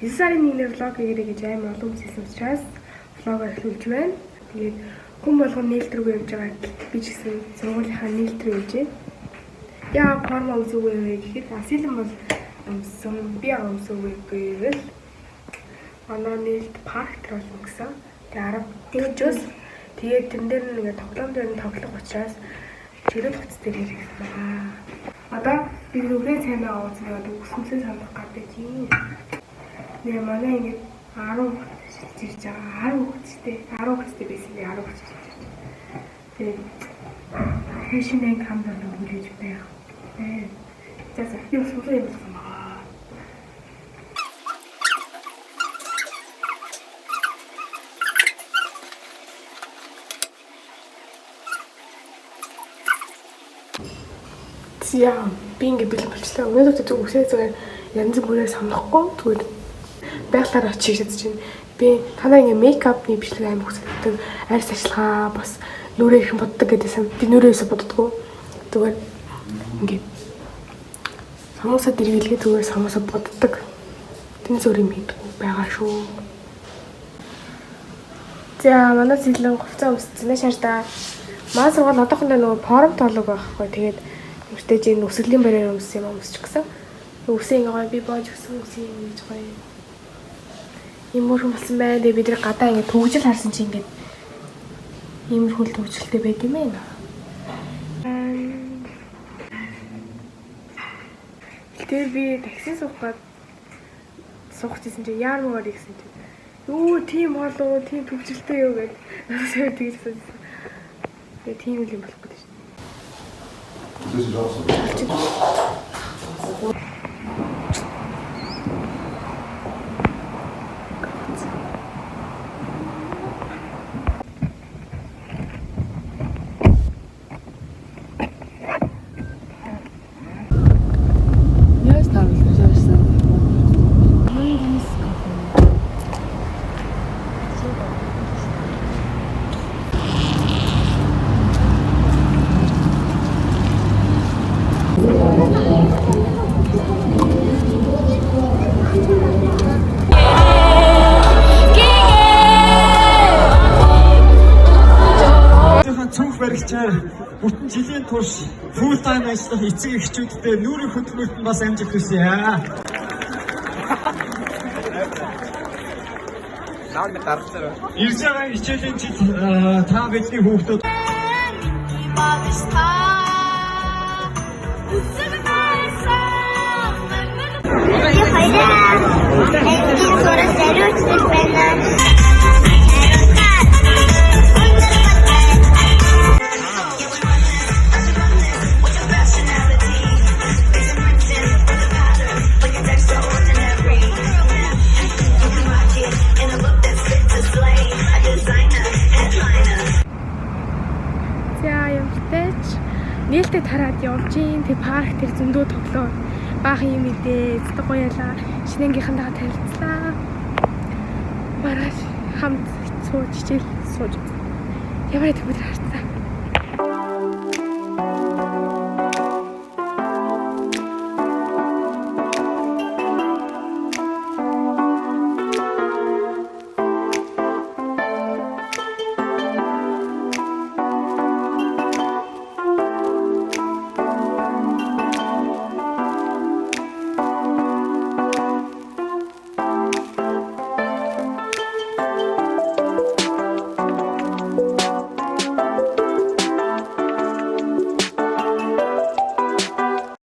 сарын 1-ний влог хийгэрэй гэж амар олон хүмүүс хэлсэн учраас влог эхлүүлж байна. Тэгээд хүн болгон нээлт рүү явж байгаа. Би ч гэсэн сургуулийнхаа нээлт рүү явж байна. Яа, форма үзүүгээ вэ гэхэд Асилэн бол өмсөн, би өмсөөгүй гэвэл манай нээлт парк руу өнгөсөн. Тэгээд 10 дэж тэгээд тэн дээр нэг тоглоом дээр нь тоглох учраас чөлөө тоцтой хийсэн байна. Одоо би нүрээ цайнаа уузнаад үсгэлээ санах гэдэг тийм. Нэ манай ингэ 10 шилж ирж байгаа. 10 хүчтэй байсан би 10 хүч шилж ирж. Тэгээд фэшн камер хүлээж байна. За би бас үлээ юм байна. Яа, би ингэ бэлэн болчихлоо. Өнөөдөр зөв үсээ зүгээр янз бүрээр санахгүй зүгээр байглаар очиж чадж байна. Би танаа ингэ мейкапны бичлэг амар хүсдэг. Арьс ажиллагаа бас нүрээ их боддог гэдээсэн. Би нүрээсээ боддгоо. Зүгээр ингэ самуусаа дэргэлгээ зүгээр самуусаа боддог. Тэн зүр юм байгаа шүү. За манай зэлэн говцоо өмссөн шаардаа. Маа сургууль одоохондоо нөгөө форум тоолог байхгүй. Тэгээд өөртөө чинь өсгөлийн барьаар өмссөн юм өмсч гисэн. Үсээ ингээ гоё би боож өгсөн үсээ юм гэж гоё. Иймэрхүү болсон байна. Тэгээ бид нар гадаа ингээ төгжил харсан чинь ингээ иймэрхүү төгжилтэй байд юм ээ. Тэр би такси суух гэсэн чинь яармаар гэсэн чинь юу тийм болоо тийм төгжилтэй юу гэж насаа тэгж хэлсэн. Тэгээ тийм л юм болох гэдэг шин. Бүтэн жилийн турш full time ажиллах эцэг эхчүүдтэй нүүрийн хөтөлбөрт бас амжилт хүсье. Наад гаргацгаа. Ирж байгаа хичээлийн жил та бидний хүүхдүүд нээлттэй тараад явж гин тэг парк тэр зөндөө тоглоо. Баахан юм идээ, зөв гоё ялаа. Шинэнгийнхэнтэйгээ танилцлаа. Маргааш хамт сууж хичээл сууж. Ямар их бид харцаа.